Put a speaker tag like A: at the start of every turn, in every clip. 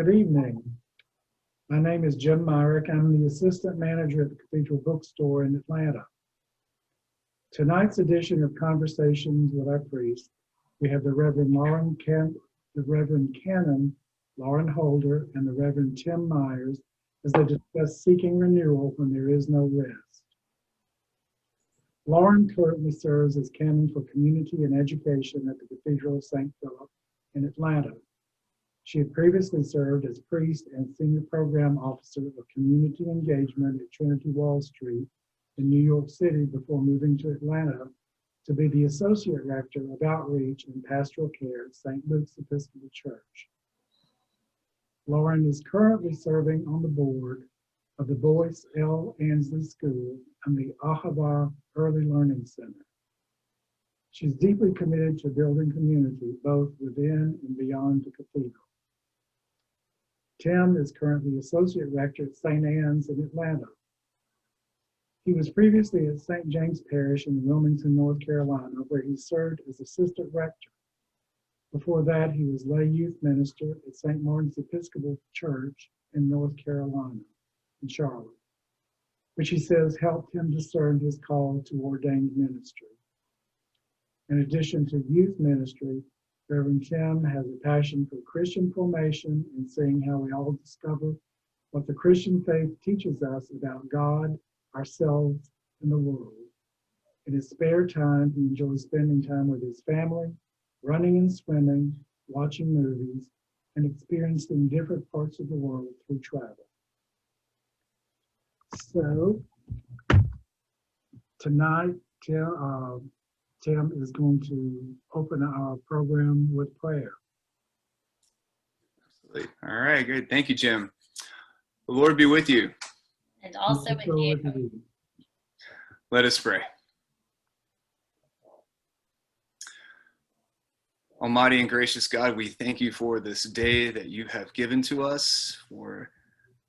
A: Good evening. My name is Jim Myrick. I'm the assistant manager at the Cathedral bookstore in Atlanta. Tonight's edition of Conversations with Our Priest, we have the Reverend Canon Lauren Holder and the Reverend Tim Meyers as they discuss seeking renewal when there is no rest. Lauren currently serves as Canon for Community and Education at the Cathedral of St. Philip in Atlanta. She had previously served as priest and senior program officer of community engagement at Trinity Wall Street in New York City before moving to Atlanta to be the associate rector of outreach and pastoral care at St. Luke's Episcopal Church. Lauren is currently serving on the board of the Boyce L. Ansley School and the Ahava Early Learning Center. She's deeply committed to building community both within and beyond the cathedral. Tim is currently associate rector at St. Anne's in Atlanta. He was previously at St. James Parish in Wilmington, North Carolina, where he served as assistant rector. Before that, he was lay youth minister at St. Martin's Episcopal Church in North Carolina, in Charlotte, which he says helped him discern his call to ordained ministry. In addition to youth ministry, Reverend Tim has a passion for Christian formation and seeing how we all discover what the Christian faith teaches us about God, ourselves, and the world. In his spare time, he enjoys spending time with his family, running and swimming, watching movies, and experiencing different parts of the world through travel. So, tonight, Tim is going to open our program with prayer.
B: Absolutely. All right, good. Thank you, Jim. The Lord be with you.
C: And also with you.
B: Let us pray. Almighty and gracious God, we thank you for this day that you have given to us, for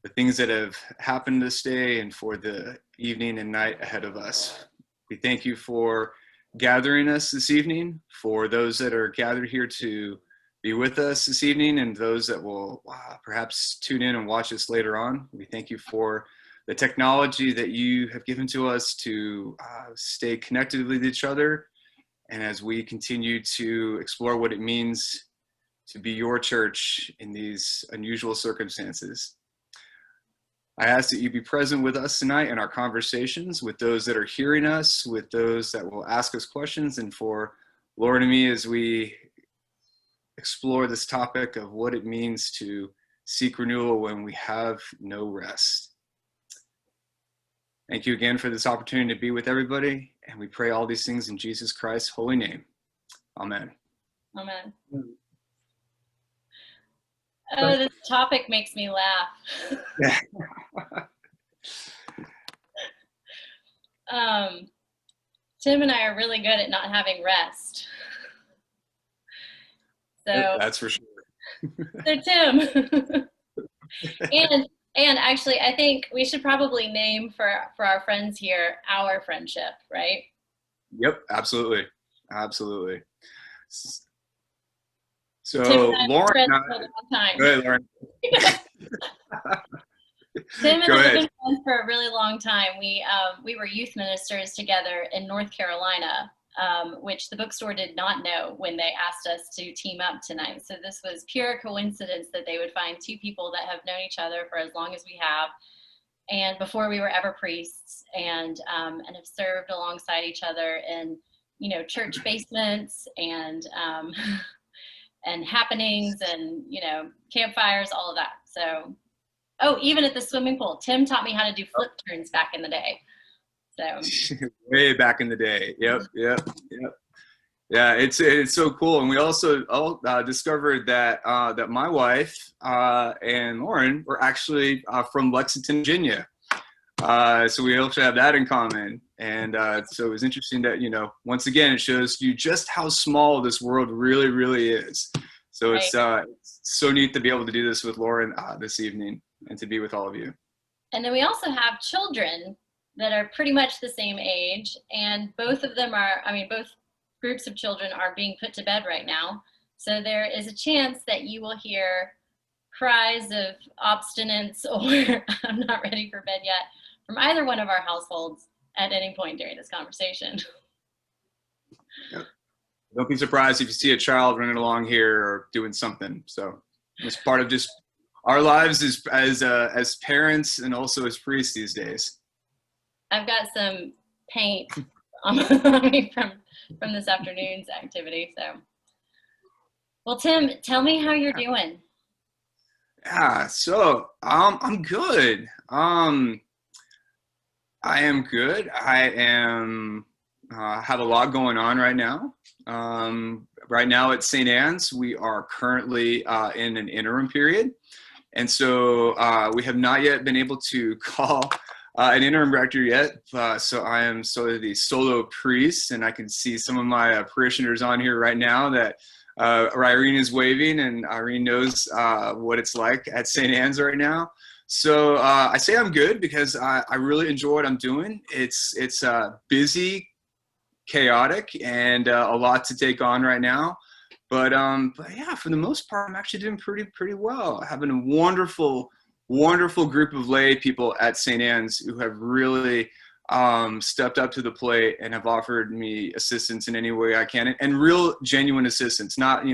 B: the things that have happened this day, and for the evening and night ahead of us. We thank you for gathering us this evening, for those that are gathered here to be with us this evening, and those that will perhaps tune in and watch us later on. We thank you for the technology that you have given to us to stay connected with each other, and as we continue to explore what it means to be your church in these unusual circumstances. I ask that you be present with us tonight in our conversations, with those that are hearing us, with those that will ask us questions, and for Lauren and me as we explore this topic of what it means to seek renewal when we have no rest. Thank you again for this opportunity to be with everybody, and we pray all these things in Jesus Christ's holy name. Amen.
C: Amen. Oh, this topic makes me laugh. Tim and I are really good at not having rest. So
B: that's for sure.
C: So Tim, and actually, I think we should probably name for our friends here our friendship, right?
B: Yep, absolutely, absolutely. So Lauren, go ahead, Lauren.
C: Tim and I have been friends for a really long time. We were youth ministers together in North Carolina, which the bookstore did not know when they asked us to team up tonight. So this was pure coincidence that they would find two people that have known each other for as long as we have, and before we were ever priests, and have served alongside each other in church basements and and happenings and campfires, all of that. So, oh, even at the swimming pool, Tim taught me how to do flip turns back in the day. So
B: way back in the day. Yep. Yeah, it's so cool. And we also discovered that that my wife and Lauren were actually from Lexington, Virginia. So we also have that in common. And so it was interesting that, once again, it shows you just how small this world really, really is. So it's so neat to be able to do this with Lauren this evening and to be with all of you.
C: And then we also have children that are pretty much the same age. And both of them are, both groups of children are being put to bed right now. So there is a chance that you will hear cries of obstinance or I'm not ready for bed yet from either one of our households at any point during this conversation.
B: Yep. Don't be surprised if you see a child running along here or doing something. So it's part of just our lives as parents and also as priests these days.
C: I've got some paint on me from this afternoon's activity. So, well, Tim, tell me how you're doing.
B: Yeah, so I'm good. I am good. I am have a lot going on right now. Right now at St. Anne's, we are currently in an interim period. And so we have not yet been able to call an interim rector yet. So I am sort of the solo priest, and I can see some of my parishioners on here right now that Irene is waving, and Irene knows what it's like at St. Anne's right now. So I say I'm good because I really enjoy what I'm doing. It's busy, chaotic, and a lot to take on right now. But yeah, for the most part, I'm actually doing pretty well. Having a wonderful group of lay people at St. Anne's who have really stepped up to the plate and have offered me assistance in any way I can, and real genuine assistance. Not,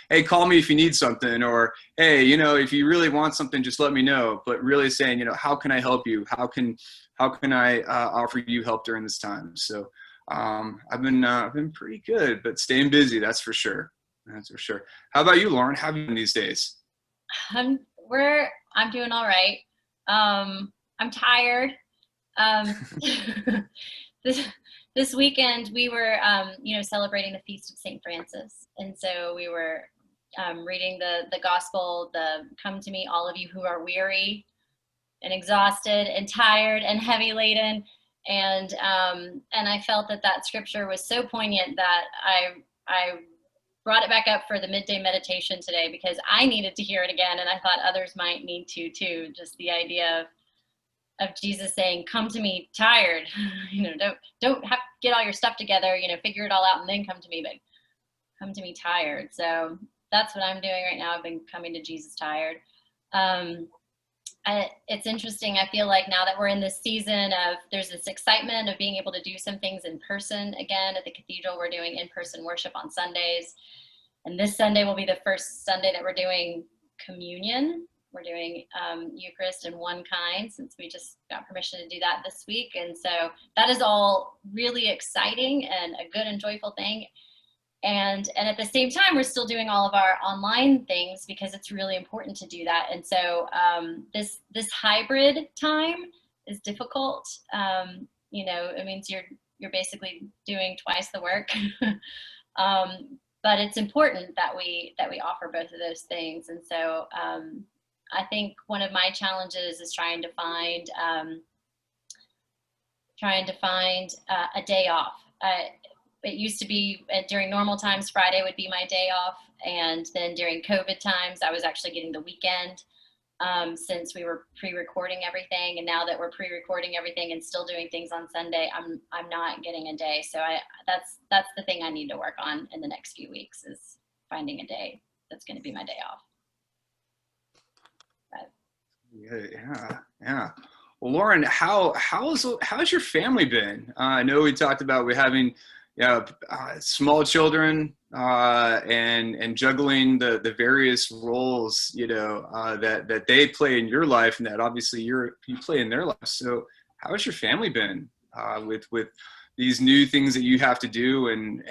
B: hey, call me if you need something, or hey, if you really want something, just let me know. But really saying, how can I help you? How can I offer you help during this time? So I've been pretty good, but staying busy, that's for sure. That's for sure. How about you, Lauren? How have you been these days?
C: I'm doing all right. I'm tired. This weekend we were, celebrating the feast of St. Francis, and so we were reading the gospel. Come to me, all of you who are weary and exhausted and tired and heavy laden, and I felt that scripture was so poignant that I brought it back up for the midday meditation today because I needed to hear it again, and I thought others might need to too. Just the idea of Jesus saying, "Come to me tired." Don't have to get all your stuff together. Figure it all out and then come to me, but come to me tired. So that's what I'm doing right now. I've been coming to Jesus tired. It's interesting. I feel like now that we're in this season there's this excitement of being able to do some things in person again at the cathedral. We're doing in-person worship on Sundays. And this Sunday will be the first Sunday that we're doing communion. We're doing Eucharist in one kind since we just got permission to do that this week. And so that is all really exciting and a good and joyful thing. And at the same time, we're still doing all of our online things because it's really important to do that. And so this hybrid time is difficult. It means you're basically doing twice the work. But it's important that we offer both of those things. And so I think one of my challenges is trying to find a day off. It used to be during normal times, Friday would be my day off. And then during COVID times, I was actually getting the weekend since we were pre-recording everything. And now that we're pre-recording everything and still doing things on Sunday, I'm not getting a day. So that's the thing I need to work on in the next few weeks is finding a day that's going to be my day off. But.
B: Yeah. Well, Lauren, how's your family been? I know we talked about we having small children and juggling the various roles that they play in your life and that obviously you play in their life. So how has your family been with these new things that you have to do and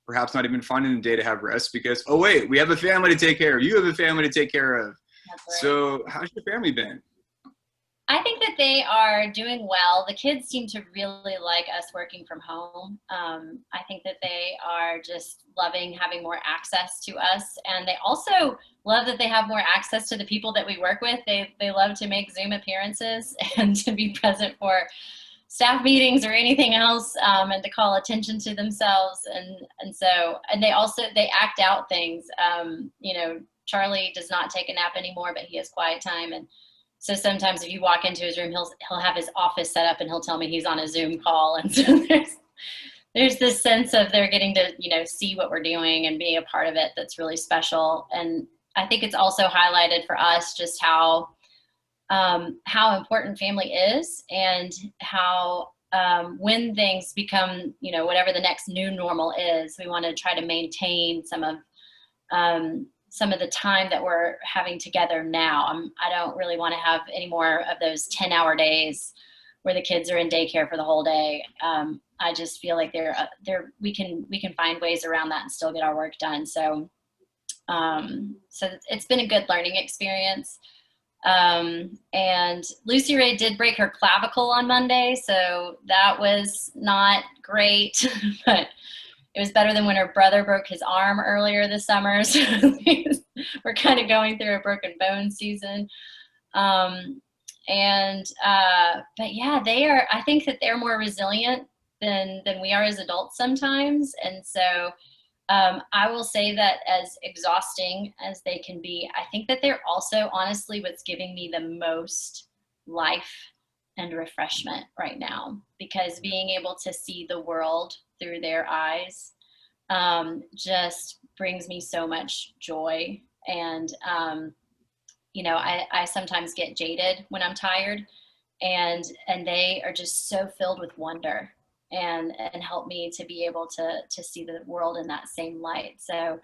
B: perhaps not even finding a day to have rest because oh wait, we have a family to take care of, you have a family to take care of. Right. So how's your family been?
C: I think that they are doing well. The kids seem to really like us working from home. I think that they are just loving having more access to us. And they also love that they have more access to the people that we work with. They love to make Zoom appearances and to be present for staff meetings or anything else and to call attention to themselves. And they act out things. Charlie does not take a nap anymore, but he has quiet time. And so sometimes if you walk into his room, he'll have his office set up and he'll tell me he's on a Zoom call. And so there's this sense of they're getting to, see what we're doing and being a part of it that's really special. And I think it's also highlighted for us just how important family is, and how when things become, whatever the next new normal is, we want to try to maintain some of the time that we're having together now. I don't really want to have any more of those 10-hour days where the kids are in daycare for the whole day. I just feel like we can find ways around that and still get our work done. So it's been a good learning experience. And Lucy Ray did break her clavicle on Monday, so that was not great, but it was better than when her brother broke his arm earlier this summer. So we're kind of going through a broken bone season. But yeah, I think that they're more resilient than we are as adults sometimes. And so I will say that as exhausting as they can be, I think that they're also honestly what's giving me the most life and refreshment right now, because being able to see the world through their eyes just brings me so much joy. And, I sometimes get jaded when I'm tired, and they are just so filled with wonder and help me to be able to see the world in that same light. So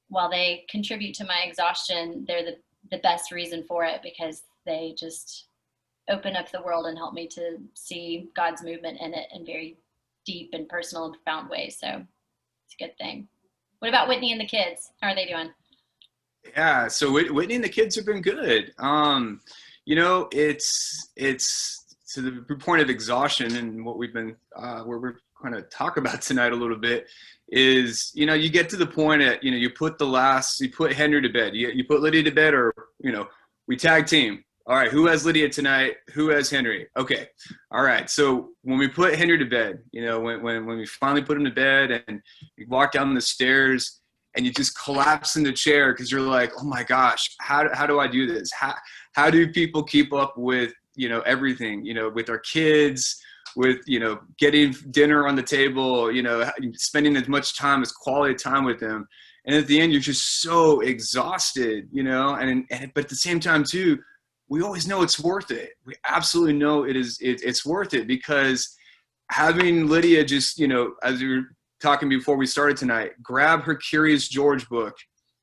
C: while they contribute to my exhaustion, they're the best reason for it, because they just open up the world and help me to see God's movement in it in very deep and personal and profound ways. So it's a good thing. What about Whitney and the kids? How are they doing?
B: Yeah, so Whitney and the kids have been good. It's to the point of exhaustion, and what we've been where we're kind of talk about tonight a little bit is, you get to the point at, you put Henry to bed, you put Lydia to bed, or we tag team. All right, who has Lydia tonight? Who has Henry? Okay, all right. So when we put Henry to bed, when we finally put him to bed, and you walk down the stairs and you just collapse in the chair because you're like, oh my gosh, how do I do this? How do people keep up with everything, with our kids, with, getting dinner on the table, spending as much time as quality time with them. And at the end, you're just so exhausted, but at the same time too, we always know it's worth it. We absolutely know it's worth it, because having Lydia just, as we were talking before we started tonight, grab her Curious George book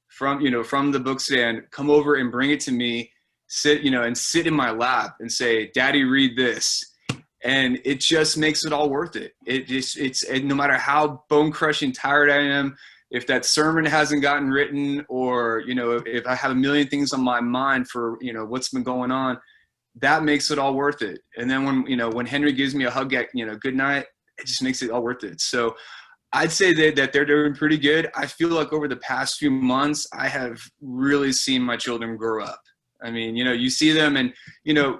B: from the book stand, come over and bring it to me, sit in my lap and say, Daddy, read this. And it just makes it all worth it. It's no matter how bone crushing tired I am, if that sermon hasn't gotten written, or, if I have a million things on my mind for, what's been going on, that makes it all worth it. And then when Henry gives me a hug at, good night, it just makes it all worth it. So I'd say that they're doing pretty good. I feel like over the past few months, I have really seen my children grow up. I mean, you see them, and,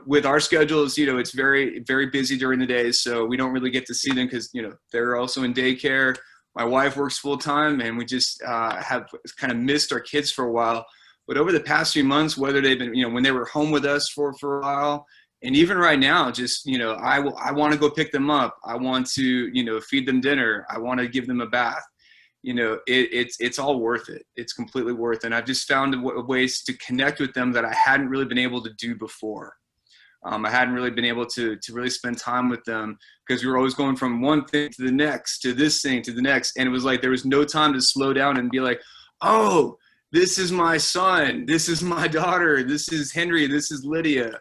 B: with our schedules, it's very, very busy during the day. So we don't really get to see them because, they're also in daycare. My wife works full time, and we just have kind of missed our kids for a while. But over the past few months, whether they've been, when they were home with us for a while, and even right now, just, I want to go pick them up. I want to, feed them dinner. I want to give them a bath. It's all worth it. It's completely worth it. And I've just found ways to connect with them that I hadn't really been able to do before. I hadn't really been able to really spend time with them, because we were always going from one thing to the next, to this thing, to the next. And it was like there was no time to slow down and be like, oh, this is my son. This is my daughter. This is Henry. This is Lydia.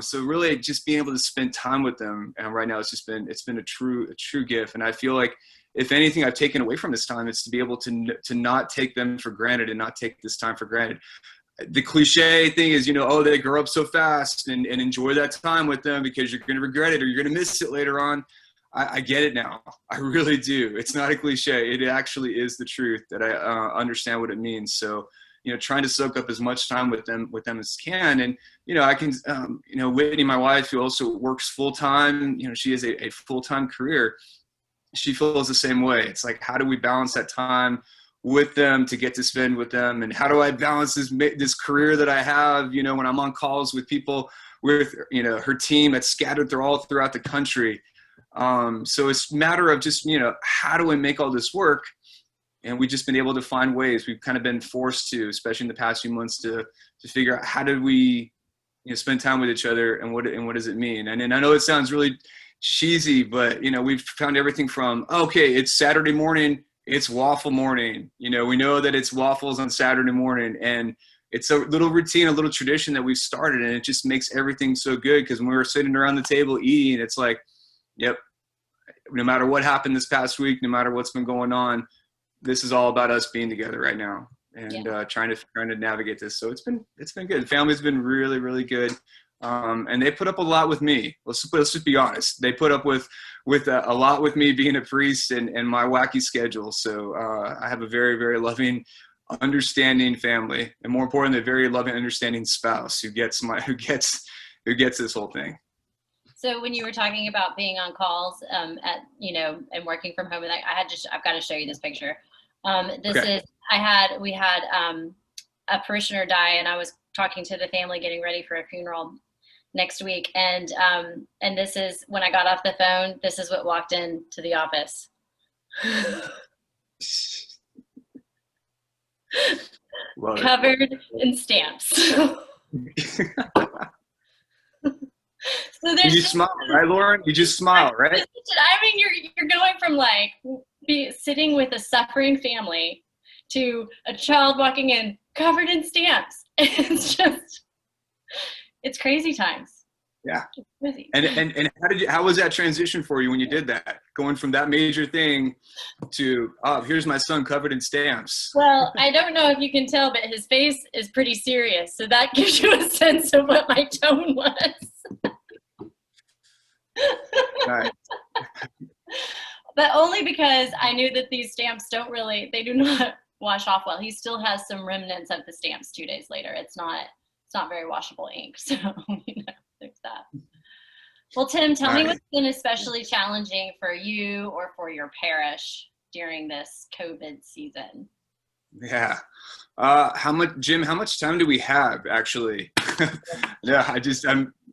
B: So really just being able to spend time with them. And right now it's been a true gift. And I feel like, if anything I've taken away from this time, it's to be able to not take them for granted and not take this time for granted. The cliche thing is, they grow up so fast, and enjoy that time with them, because you're going to regret it or you're going to miss it later on. I get it now. I really do. It's not a cliche. It actually is the truth, that I understand what it means. So, trying to soak up as much time with them as can. And, I can, Whitney, my wife, who also works full time, she has a full-time career. She feels the same way. It's like, how do we balance that time with them to get to spend with them? And how do I balance this career that I have, when I'm on calls with people with, her team that's scattered throughout the country. So it's a matter of just, how do I make all this work? And we've just been able to find ways. We've kind of been forced to, especially in the past few months, to figure out how did we, spend time with each other, and what does it mean? And I know it sounds really cheesy, but we've found everything from, okay, it's Saturday morning, it's waffle morning. We know that it's waffles on Saturday morning, and it's a little routine, a little tradition that we've started, and it just makes everything so good, because when we were sitting around the table eating, it's like, yep, no matter what happened this past week, no matter what's been going on, this is all about us being together right now, and trying to navigate this. So it's been good. The family's been really, really good. And they put up a lot with me. Let's just be honest. They put up with a lot with me being a priest and my wacky schedule. So I have a very, very loving, understanding family, and more importantly, a very loving, understanding spouse who gets this whole thing.
C: So when you were talking about being on calls, and working from home, and I've got to show you this picture. We had a parishioner die, and I was talking to the family getting ready for a funeral next week. And this is, when I got off the phone, this is what walked into the office. Covered in stamps. So
B: you smile, right, Lauren? You just smile, right?
C: I mean, you're going from sitting with a suffering family to a child walking in covered in stamps. It's crazy times.
B: Yeah. And how was that transition for you when you did that? Going from that major thing to, oh, here's my son covered in stamps.
C: Well, I don't know if you can tell, but his face is pretty serious. So that gives you a sense of what my tone was.
B: Right.
C: But only because I knew that these stamps do not wash off well. He still has some remnants of the stamps 2 days later. It's not very washable ink. So, there's that. Well, Tim, tell me what's been especially challenging for you or for your parish during this COVID season.
B: Yeah. Jim, how much time do we have actually? Yeah,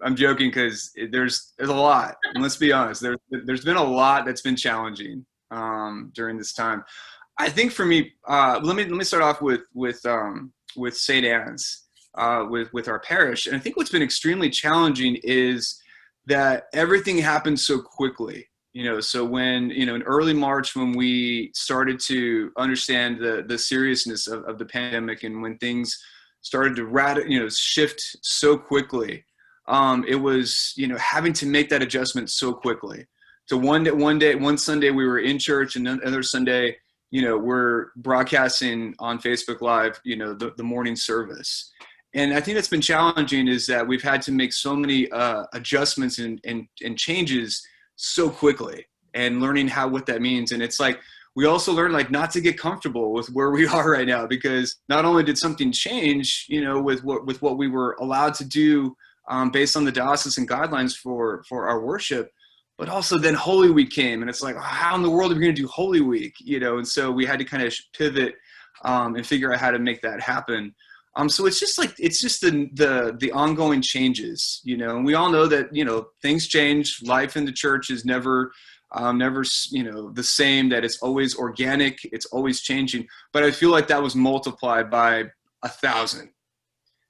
B: I'm joking, because there's a lot. And let's be honest, there's been a lot that's been challenging during this time. I think for me, let me start off with St. Anne's, with our parish. And I think what's been extremely challenging is that everything happened so quickly. So when, in early March, when we started to understand the seriousness of the pandemic, and when things started to shift so quickly, it was, having to make that adjustment so quickly. So one Sunday we were in church, and another Sunday, we're broadcasting on Facebook Live, the morning service. And I think that's been challenging, is that we've had to make so many adjustments and changes so quickly, and learning what that means. And it's like, we also learned not to get comfortable with where we are right now, because not only did something change, with what we were allowed to do based on the diocesan guidelines for our worship, but also then Holy Week came, and it's like, how in the world are we going to do Holy Week? And so we had to kind of pivot and figure out how to make that happen. So it's just the ongoing changes, and we all know that, things change. Life in the church is never the same, that it's always organic, it's always changing. But I feel like that was multiplied by 1,000,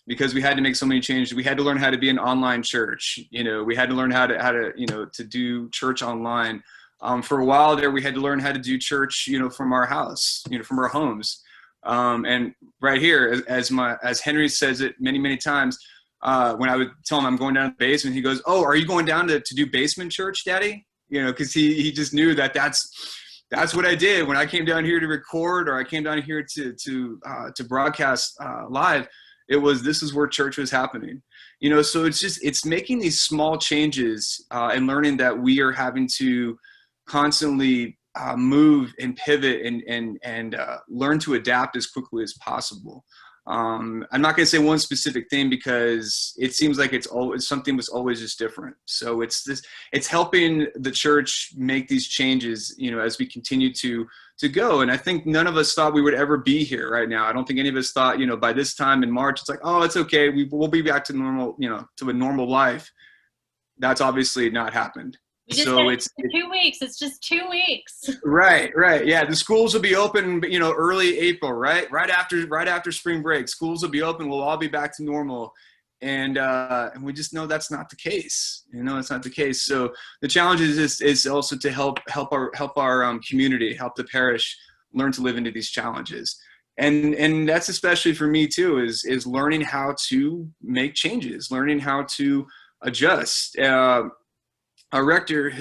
B: because we had to make so many changes. We had to learn how to be an online church. We had to learn how to do church online. For a while there, we had to learn how to do church, from our house, from our homes. And right here, as Henry says it many, many times, when I would tell him I'm going down to the basement, he goes, "Oh, are you going down to do basement church, Daddy?" Because he just knew that that's what I did when I came down here to record, or I came down here to broadcast live. This is where church was happening. So it's making these small changes and learning that we are having to constantly move and pivot and learn to adapt as quickly as possible. I'm not going to say one specific thing, because it seems like something was always just different. So it's helping the church make these changes, as we continue to go. And I think none of us thought we would ever be here right now. I don't think any of us thought, by this time in March, it's like, oh, it's okay, we'll be back to normal, to a normal life. That's obviously not happened.
C: We just
B: So
C: got
B: it's
C: 2 weeks. It's just 2 weeks.
B: right. Yeah, the schools will be open, you know, early April, right? Right after spring break, schools will be open. We'll all be back to normal, and we just know that's not the case. You know, it's not the case. So the challenge is also to help our community, help the parish learn to live into these challenges. And that's especially for me too, is learning how to make changes, learning how to adjust. Our rector,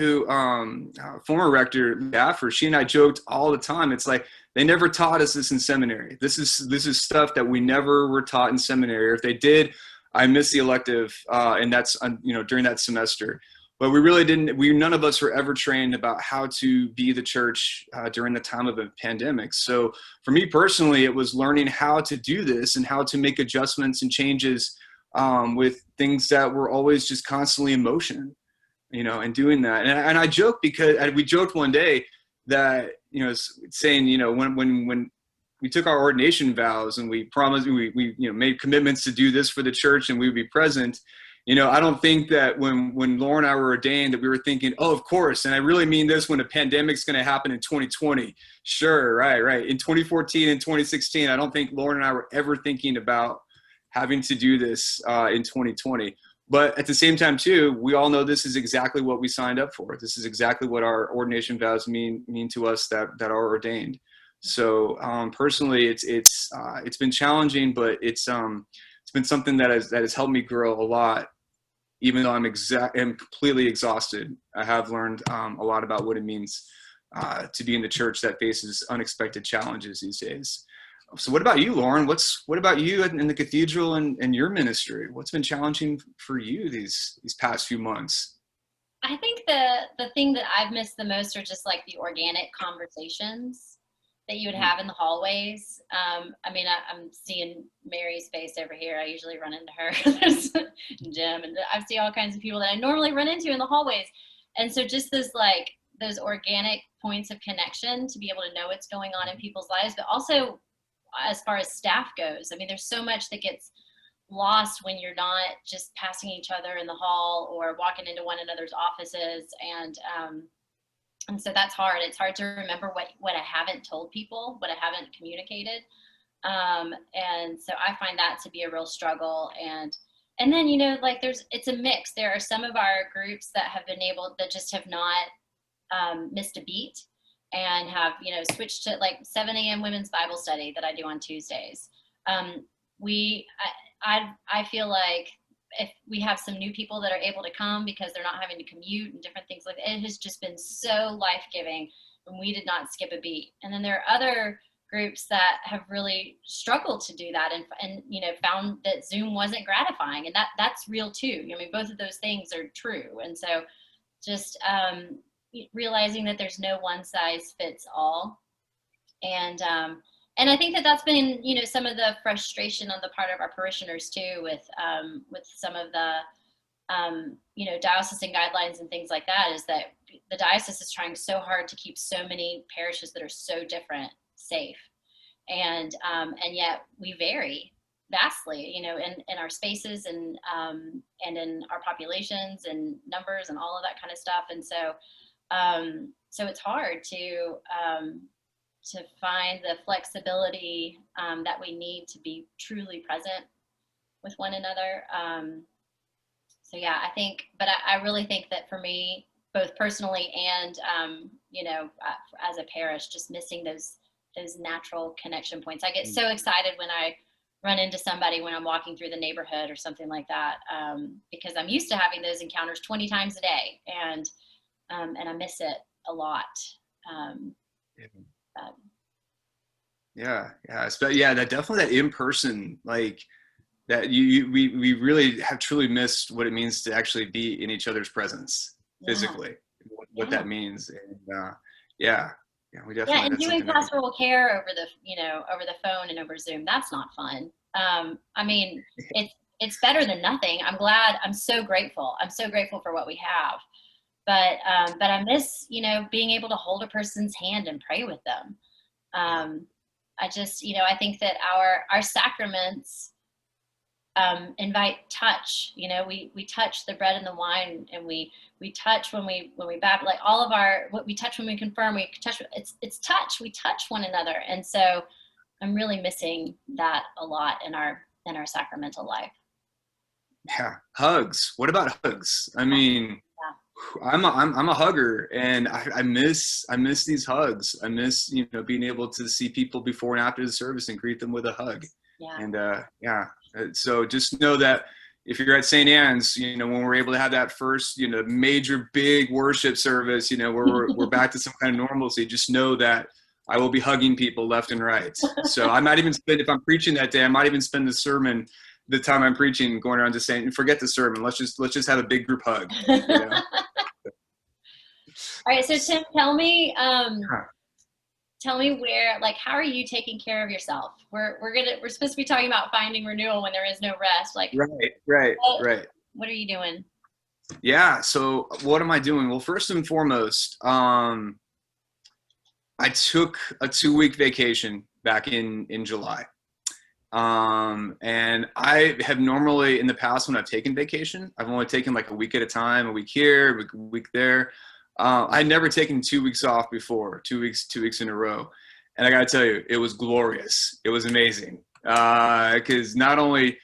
B: former rector Gaffer, she and I joked all the time. It's like they never taught us this in seminary. This is stuff that we never were taught in seminary. Or if they did, I missed the elective, and that's during that semester. But we really didn't. None of us were ever trained about how to be the church during the time of a pandemic. So for me personally, it was learning how to do this and how to make adjustments and changes with things that were always just constantly in motion. You know, and doing that. And I joke because we joked one day that, you know, saying, you know, when we took our ordination vows and we promised, we made commitments to do this for the church and we would be present. You know, I don't think that when Laura and I were ordained that we were thinking, oh, of course. And I really mean this when a pandemic's going to happen in 2020. Sure. Right. In 2014 and 2016, I don't think Laura and I were ever thinking about having to do this in 2020. But at the same time, too, we all know this is exactly what we signed up for. This is exactly what our ordination vows mean to us that are ordained. So personally, it's been challenging, but it's been something that has helped me grow a lot. Even though I'm completely exhausted, I have learned a lot about what it means to be in the church that faces unexpected challenges these days. So what about you, Lauren? What about you in the cathedral and your ministry? What's been challenging for you these past few months?
C: I think the thing that I've missed the most are just like the organic conversations that you would have in the hallways. I mean, I'm seeing Mary's face over here. I usually run into her. There's Jim, and I see all kinds of people that I normally run into in the hallways. And so just those organic points of connection to be able to know what's going on in people's lives, but also as far as staff goes. I mean, there's so much that gets lost when you're not just passing each other in the hall or walking into one another's offices. And so that's hard. It's hard to remember what I haven't told people, what I haven't communicated. And so I find that to be a real struggle. And then, you know, like it's a mix. There are some of our groups that just have not missed a beat and have, you know, switched to like 7 a.m. women's Bible study that I do on Tuesdays. I feel like if we have some new people that are able to come because they're not having to commute and different things like that, it has just been so life-giving when we did not skip a beat. And then there are other groups that have really struggled to do that and you know, found that Zoom wasn't gratifying, and that's real too. I mean, both of those things are true. And so just realizing that there's no one size fits all. And I think that's been, you know, some of the frustration on the part of our parishioners too, with some of the, you know, diocesan guidelines and things like that, is that the diocese is trying so hard to keep so many parishes that are so different safe. And yet we vary vastly, you know, in our spaces and in our populations and numbers and all of that kind of stuff. And so it's hard to find the flexibility that we need to be truly present with one another. So yeah, I think, but I really think that for me, both personally and, you know, as a parish, just missing those natural connection points. I get so excited when I run into somebody when I'm walking through the neighborhood or something like that, because I'm used to having those encounters 20 times a day, and I miss it a lot.
B: Yeah, that definitely, that in person, like that we really have truly missed what it means to actually be in each other's presence physically, what that means. And we definitely,
C: and doing pastoral care over the phone and over Zoom, that's not fun. I mean, it's better than nothing. I'm so grateful for what we have, but I miss, you know, being able to hold a person's hand and pray with them. I just, you know, I think that our sacraments, invite touch. You know, we touch the bread and the wine, and we touch when we baptize, like all of we touch when we confirm, we touch, it's touch, we touch one another. And so I'm really missing that a lot in our sacramental life.
B: Yeah, hugs. What about hugs? I mean, I'm a hugger, and I miss these hugs. I miss, you know, being able to see people before and after the service and greet them with a hug.
C: Yeah.
B: And so just know that if you're at St. Anne's, you know, when we're able to have that first, you know, major big worship service, you know, where we're back to some kind of normalcy, just know that I will be hugging people left and right. So I might even spend, if I'm preaching that day, I might even spend the sermon, the time I'm preaching, going around to saying, forget the sermon. Let's just have a big group hug. You know?
C: All right. So Tim, tell me where, like, how are you taking care of yourself? We're supposed to be talking about finding renewal when there is no rest. Like,
B: right.
C: What are you doing?
B: Yeah. So what am I doing? Well, first and foremost, I took a 2-week vacation back in July. And I have normally, in the past, when I've taken vacation, I've only taken like a week at a time, a week here, a week there. I'd never taken 2 weeks off before, 2 weeks in a row. And I got to tell you, it was glorious. It was amazing. Because not only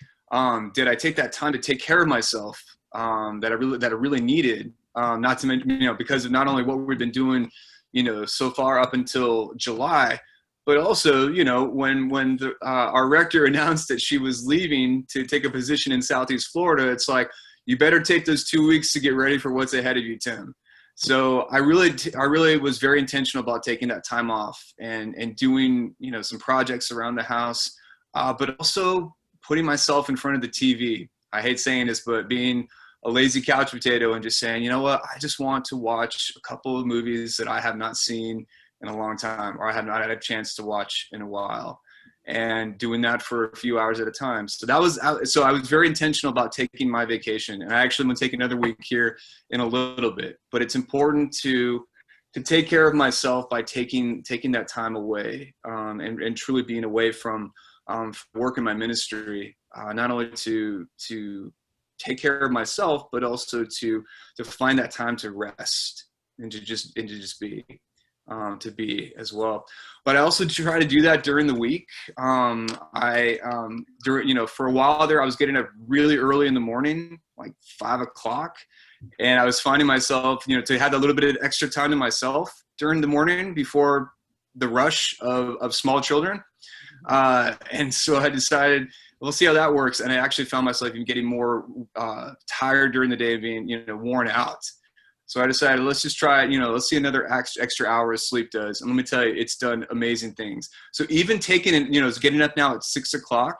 B: did I take that time to take care of myself, that I really needed, not to mention, you know, because of not only what we've been doing, you know, so far up until July, but also, you know, when our rector announced that she was leaving to take a position in Southeast Florida, it's like, you better take those 2 weeks to get ready for what's ahead of you, Tim. So I really was very intentional about taking that time off and doing, you know, some projects around the house, but also putting myself in front of the TV. I hate saying this, but being a lazy couch potato and just saying, you know what, I just want to watch a couple of movies that I have not seen in a long time, or I have not had a chance to watch in a while, and doing that for a few hours at a time. So I was very intentional about taking my vacation, and I actually want to take another week here in a little bit, but it's important to take care of myself by taking that time away, and truly being away from work in my ministry, not only to take care of myself, but also to find that time to rest and to just be, to be as well. But I also try to do that during the week. During, you know, for a while there, I was getting up really early in the morning, like 5 o'clock. And I was finding myself, you know, to have a little bit of extra time to myself during the morning before the rush of small children. And so I decided, we'll see how that works. And I actually found myself even getting more tired during the day, being, you know, worn out. So I decided, let's just try, you know, let's see another extra hour as sleep does. And let me tell you, it's done amazing things. So even taking, you know, getting up now at 6 o'clock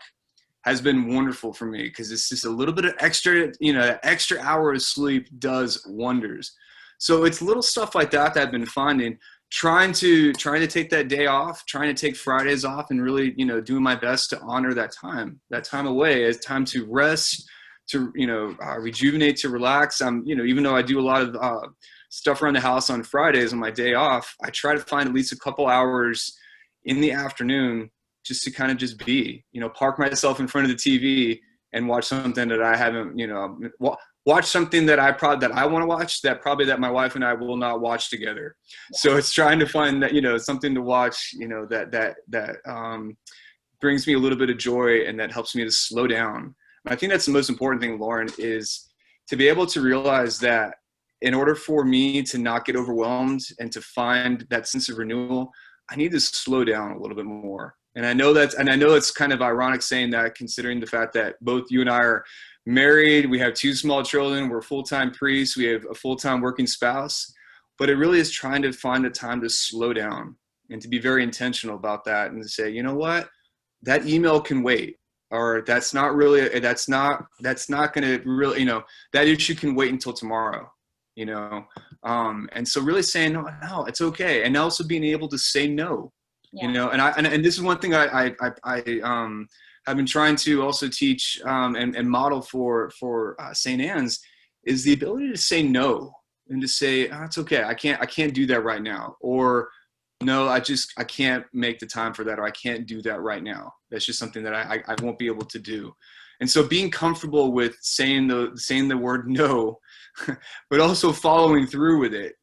B: has been wonderful for me, because it's just a little bit of extra, you know, that extra hour of sleep does wonders. So it's little stuff like that I've been finding, trying to take that day off, trying to take Fridays off, and really, you know, doing my best to honor that time away as time to rest, to, you know, rejuvenate, to relax. You know, even though I do a lot of stuff around the house on Fridays on my day off, I try to find at least a couple hours in the afternoon just to kind of just be, you know, park myself in front of the TV and watch something that I haven't, you know, watch something that I want to watch that my wife and I will not watch together. So it's trying to find that, you know, something to watch, you know, that brings me a little bit of joy and that helps me to slow down. I think that's the most important thing, Lauren, is to be able to realize that in order for me to not get overwhelmed and to find that sense of renewal, I need to slow down a little bit more. And I know it's kind of ironic saying that, considering the fact that both you and I are married, we have 2 small children, we're full-time priests, we have a full-time working spouse, but it really is trying to find the time to slow down and to be very intentional about that, and to say, you know what, that email can wait. Or that's not going to really, you know, that issue can wait until tomorrow, you know? And so really saying, no, it's okay. And also being able to say no, you know, and this is one thing I have been trying to also teach and model for St. Anne's, is the ability to say no, and to say, oh, it's okay. I can't do that right now. Or, no, I can't make the time for that, or I can't do that right now. That's just something that I won't be able to do. And so being comfortable with saying the word no, but also following through with it,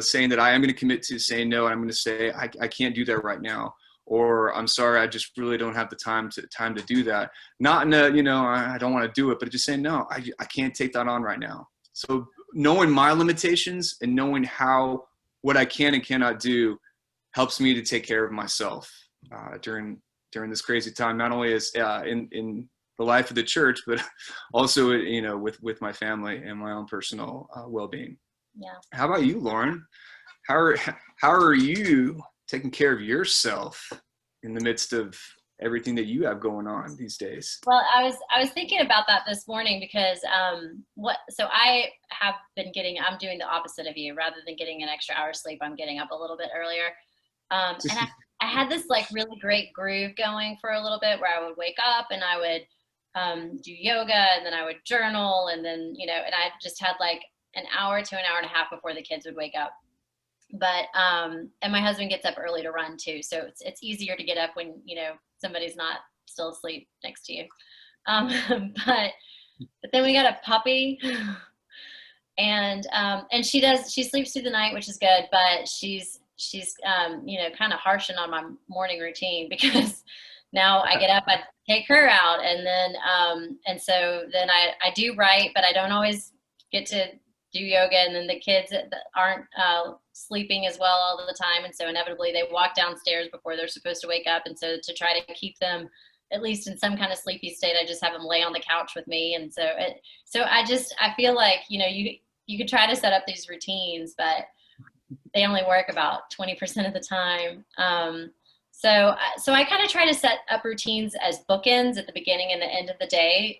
B: saying that I am going to commit to saying no, and I'm going to say, I can't do that right now. Or I'm sorry, I just really don't have the time to do that. Not in a, I don't want to do it, but just saying, no, I can't take that on right now. So knowing my limitations and knowing what I can and cannot do helps me to take care of myself during this crazy time, not only as in the life of the church, but also, with my family and my own personal well-being.
C: Yeah.
B: How about you, Lauren? How are you taking care of yourself in the midst of everything that you have going on these days?
C: Well, I was thinking about that this morning because I have been I'm doing the opposite of you. Rather than getting an extra hour sleep, I'm getting up a little bit earlier. And I had this like really great groove going for a little bit where I would wake up and I would do yoga, and then I would journal, and then, and I just had like an hour to an hour and a half before the kids would wake up. But and my husband gets up early to run too, so it's easier to get up when somebody's not still asleep next to you. But then we got a puppy, and she sleeps through the night, which is good, but she's kind of harshing on my morning routine because now I get up, I take her out, and then and so then I do write, but I don't always get to do yoga, and then the kids aren't sleeping as well all the time, and so inevitably they walk downstairs before they're supposed to wake up, and so to try to keep them at least in some kind of sleepy state, I just have them lay on the couch with me. And so I feel like you could try to set up these routines, but they only work about 20% of the time. So I kind of try to set up routines as bookends at the beginning and the end of the day.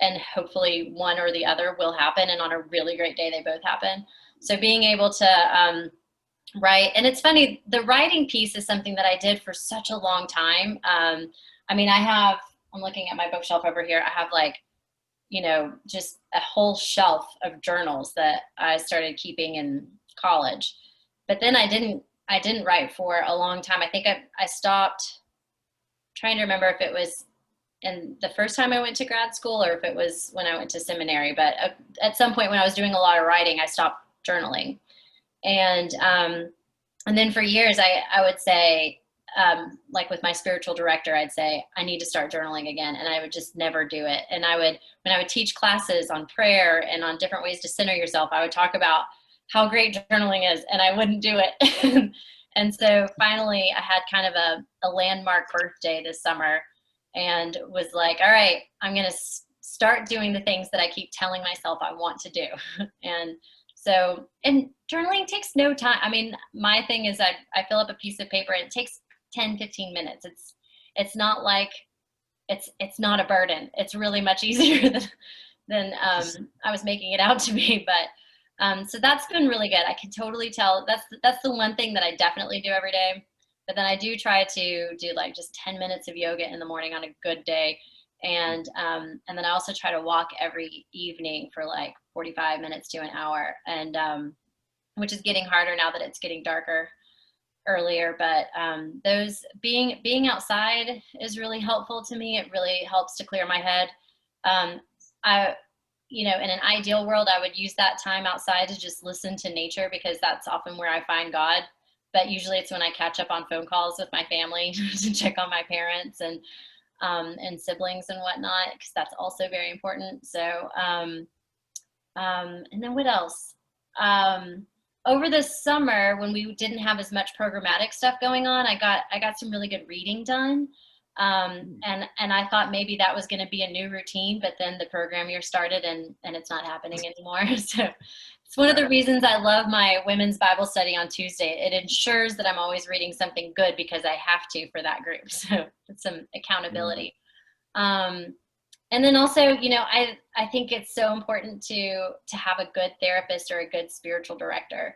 C: And hopefully one or the other will happen. And on a really great day, they both happen. So being able to write, and it's funny, the writing piece is something that I did for such a long time. I'm looking at my bookshelf over here. I have just a whole shelf of journals that I started keeping in college. But then I didn't write for a long time. I think I stopped trying to remember if it was in the first time I went to grad school or if it was when I went to seminary. But at some point when I was doing a lot of writing, I stopped journaling. And then for years, I would say, like with my spiritual director, I'd say, I need to start journaling again. And I would just never do it. And when I would teach classes on prayer and on different ways to center yourself, I would talk about how great journaling is, and I wouldn't do it. And so finally I had kind of a landmark birthday this summer and was like, all right, I'm going to start doing the things that I keep telling myself I want to do. And journaling takes no time. I mean, my thing is I fill up a piece of paper and it takes 10, 15 minutes. It's not like, it's not a burden. It's really much easier than I was making it out to be. But so that's been really good. I can totally tell that's the one thing that I definitely do every day. But then I do try to do like just 10 minutes of yoga in the morning on a good day. And then I also try to walk every evening for like 45 minutes to an hour, and which is getting harder now that it's getting darker earlier. But those being outside is really helpful to me. It really helps to clear my head. In an ideal world, I would use that time outside to just listen to nature, because that's often where I find God. But usually it's when I catch up on phone calls with my family to check on my parents and siblings and whatnot, because that's also very important. So, and then what else? Over the summer, when we didn't have as much programmatic stuff going on, I got some really good reading done. And I thought maybe that was going to be a new routine, but then the program year started and it's not happening anymore. So it's one of the reasons I love my women's Bible study on Tuesday. It ensures that I'm always reading something good because I have to for that group. So it's some accountability. And then also, I think it's so important to have a good therapist or a good spiritual director.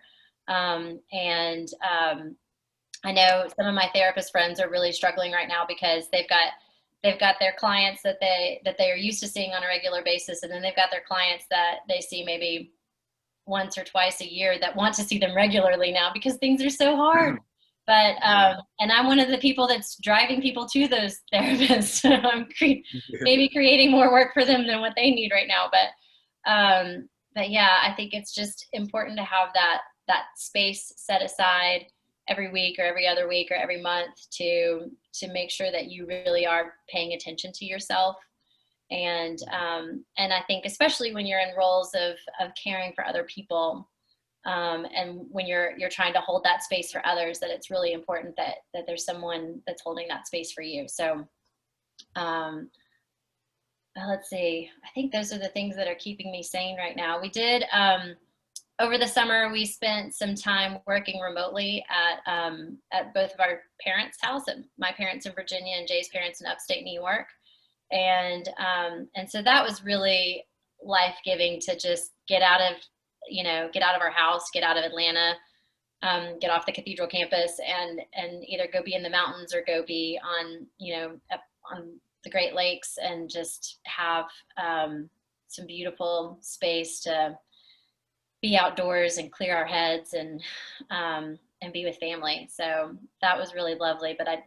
C: I know some of my therapist friends are really struggling right now because they've got their clients that they are used to seeing on a regular basis, and then they've got their clients that they see maybe once or twice a year that want to see them regularly now because things are so hard. But and I'm one of the people that's driving people to those therapists. I'm maybe creating more work for them than what they need right now. But yeah, I think it's just important to have that space set aside every week or every other week or every month to make sure that you really are paying attention to yourself. And I think especially when you're in roles of caring for other people, and when you're trying to hold that space for others, that it's really important that there's someone that's holding that space for you. So let's see, I think those are the things that are keeping me sane right now. We did over the summer, we spent some time working remotely at both of our parents' house, at my parents in Virginia and Jay's parents in upstate New York. And so that was really life-giving to just get out of our house, get out of Atlanta, get off the Cathedral campus, and either go be in the mountains or go be on the Great Lakes, and just have some beautiful space to be outdoors and clear our heads and be with family. So that was really lovely, but I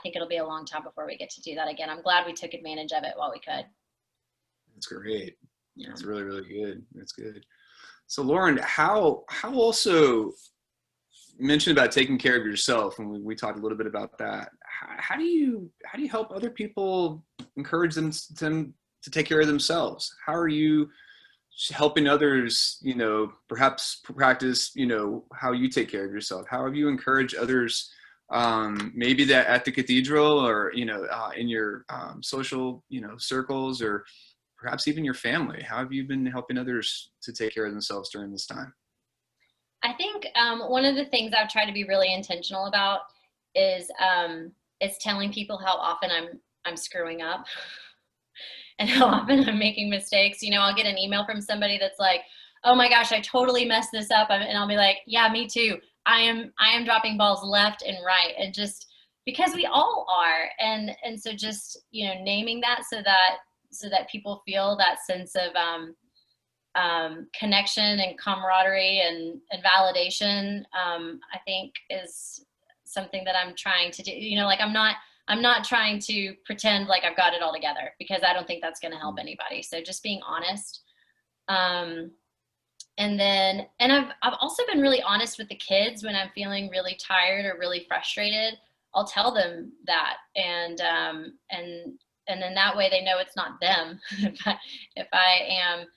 C: think it'll be a long time before we get to do that again. I'm glad we took advantage of it while we could.
B: That's great.
C: Yeah.
B: That's really, really good. That's good. So Lauren, how also, you mentioned about taking care of yourself, and we talked a little bit about that. How do you help other people, encourage them to take care of themselves? How are you helping others, perhaps practice, how you take care of yourself? How have you encouraged others, maybe that at the Cathedral, or, in your social, circles, or perhaps even your family? How have you been helping others to take care of themselves during this time?
C: I think one of the things I've tried to be really intentional about is telling people how often I'm screwing up and how often I'm making mistakes. I'll get an email from somebody that's like, "Oh my gosh, I totally messed this up," and I'll be like, "Yeah, me too. I am dropping balls left and right," and just because we all are, and so just naming that so that people feel that sense of connection and camaraderie and validation, I think is something that I'm trying to do. Like I'm not trying to pretend like I've got it all together, because I don't think that's going to help anybody. So just being honest. And I've also been really honest with the kids when I'm feeling really tired or really frustrated. I'll tell them that, and then that way they know it's not them. if I am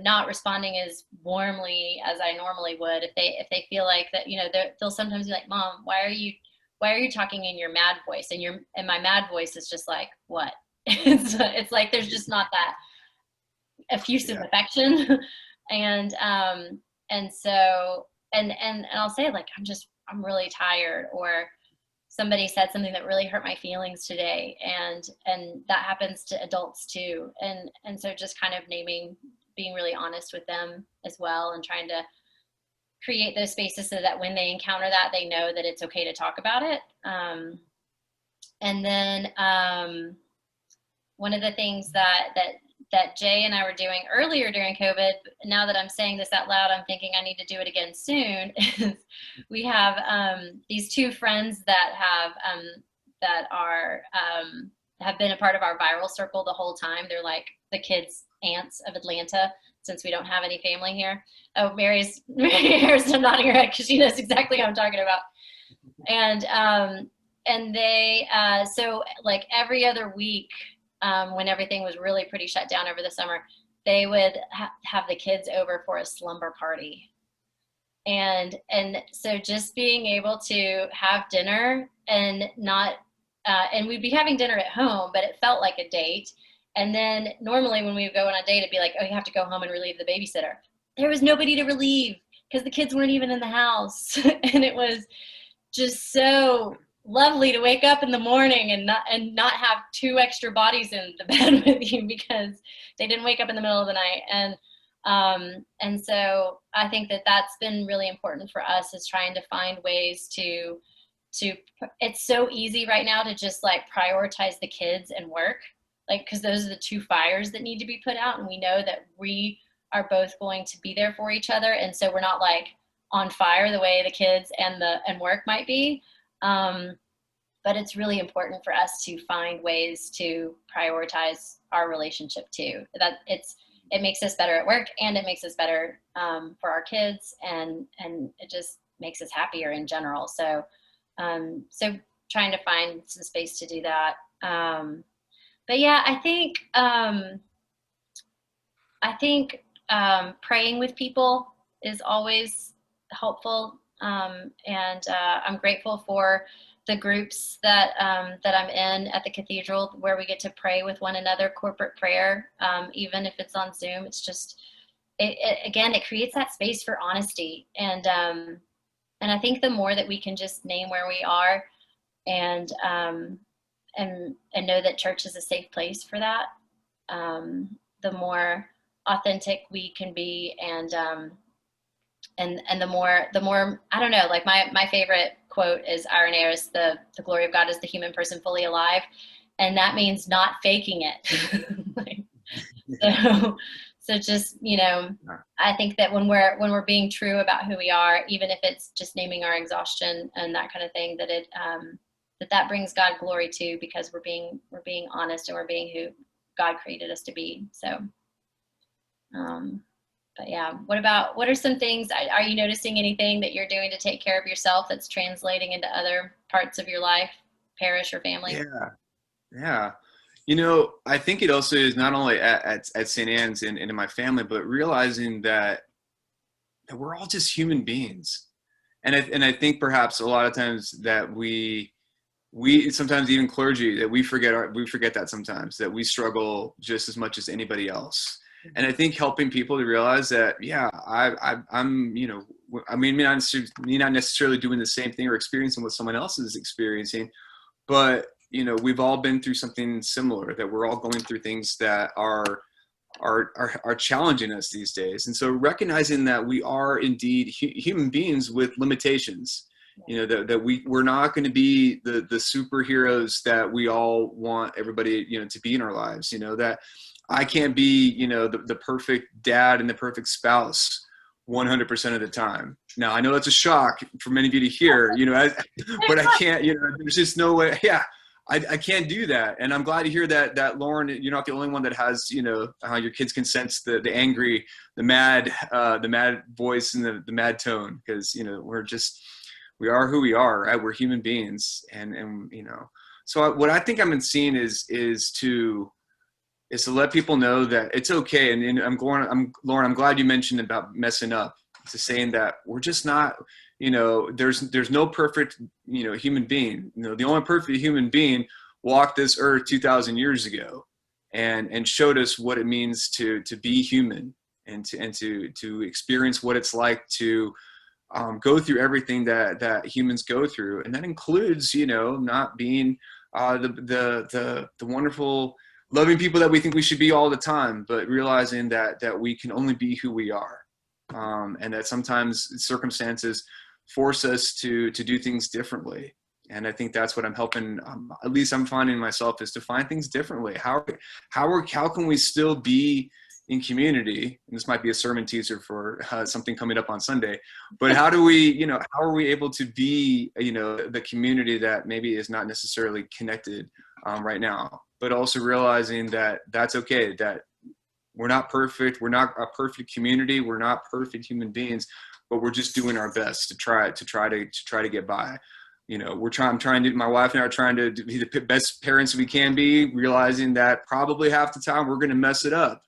C: not responding as warmly as I normally would, if they feel like that, they'll sometimes be like, "Mom, why are you talking in your mad voice?" And my mad voice is just like, "What?" It's like there's just not that effusive affection. And so I'll say, like, I'm really tired, or somebody said something that really hurt my feelings today, and that happens to adults too. And so just kind of being really honest with them as well, and trying to create those spaces so that when they encounter that, they know that it's okay to talk about it. And then one of the things that Jay and I were doing earlier during COVID, now that I'm saying this out loud, I'm thinking I need to do it again soon, is we have these two friends that have been a part of our viral circle the whole time. They're like the kids' aunts of Atlanta, since we don't have any family here. Oh, Mary's nodding her head because she knows exactly what I'm talking about. And they, so like every other week, when everything was really pretty shut down over the summer, they would have the kids over for a slumber party. And so just being able to have dinner and not, and we'd be having dinner at home, but it felt like a date. And then normally when we would go on a date, it'd be like, "Oh, you have to go home and relieve the babysitter." There was nobody to relieve because the kids weren't even in the house. And it was just so lovely to wake up in the morning and not have two extra bodies in the bed with you because they didn't wake up in the middle of the night. And so I think that that's been really important for us, is trying to find ways to it's so easy right now to just like prioritize the kids and work, like, because those are the two fires that need to be put out, and we know that we are both going to be there for each other, and so we're not like on fire the way the kids and work might be. But it's really important for us to find ways to prioritize our relationship too. It makes us better at work, and it makes us better for our kids, and it just makes us happier in general. So trying to find some space to do that. But yeah, I think praying with people is always helpful, and I'm grateful for the groups that I'm in at the Cathedral, where we get to pray with one another, corporate prayer, even if it's on Zoom. It's just, it creates that space for honesty, and I think the more that we can just name where we are, and know that church is a safe place for that, the more authentic we can be, and the more, I don't know, like my favorite quote is Irenaeus, the glory of God is the human person fully alive. And that means not faking it. So just, I think that when we're being true about who we are, even if it's just naming our exhaustion and that kind of thing, that that brings God glory too, because we're being honest, and we're being who God created us to be. So, but yeah, what are some things, are you noticing anything that you're doing to take care of yourself that's translating into other parts of your life, parish or family?
B: Yeah. I think it also is not only at St. Anne's and in my family, but realizing that we're all just human beings. And I think perhaps a lot of times that we sometimes, even clergy, that we forget that sometimes, that we struggle just as much as anybody else. And I think helping people to realize that, yeah, I'm, me not necessarily doing the same thing or experiencing what someone else is experiencing, but, we've all been through something similar, that we're all going through things that are challenging us these days. And so recognizing that we are indeed human beings with limitations, that we're not going to be the superheroes that we all want everybody, to be in our lives, that I can't be, the perfect dad and the perfect spouse 100% of the time. Now, I know that's a shock for many of you to hear, but I can't, there's just no way. Yeah, I can't do that. And I'm glad to hear that Lauren, you're not the only one that has, how your kids can sense the angry, the mad voice and the mad tone, because, we are who we are, right? We're human beings. And so what I think I'm seeing is to let people know that it's okay. And Lauren, I'm glad you mentioned about messing up, to saying that we're just not, there's no perfect, human being. The only perfect human being walked this earth 2,000 years ago and showed us what it means to be human, and to experience what it's like to go through everything that humans go through. And that includes, not being the wonderful, loving people that we think we should be all the time, but realizing that we can only be who we are, and that sometimes circumstances force us to do things differently. And I think that's what I'm helping, at least I'm finding myself, is to find things differently. How can we still be in community? And this might be a sermon teaser for something coming up on Sunday, but how are we able to be, the community that maybe is not necessarily connected right now, but also realizing that that's okay, that we're not perfect. We're not a perfect community. We're not perfect human beings, but we're just doing our best to try to get by. My wife and I are trying to be the best parents we can be, realizing that probably half the time we're going to mess it up.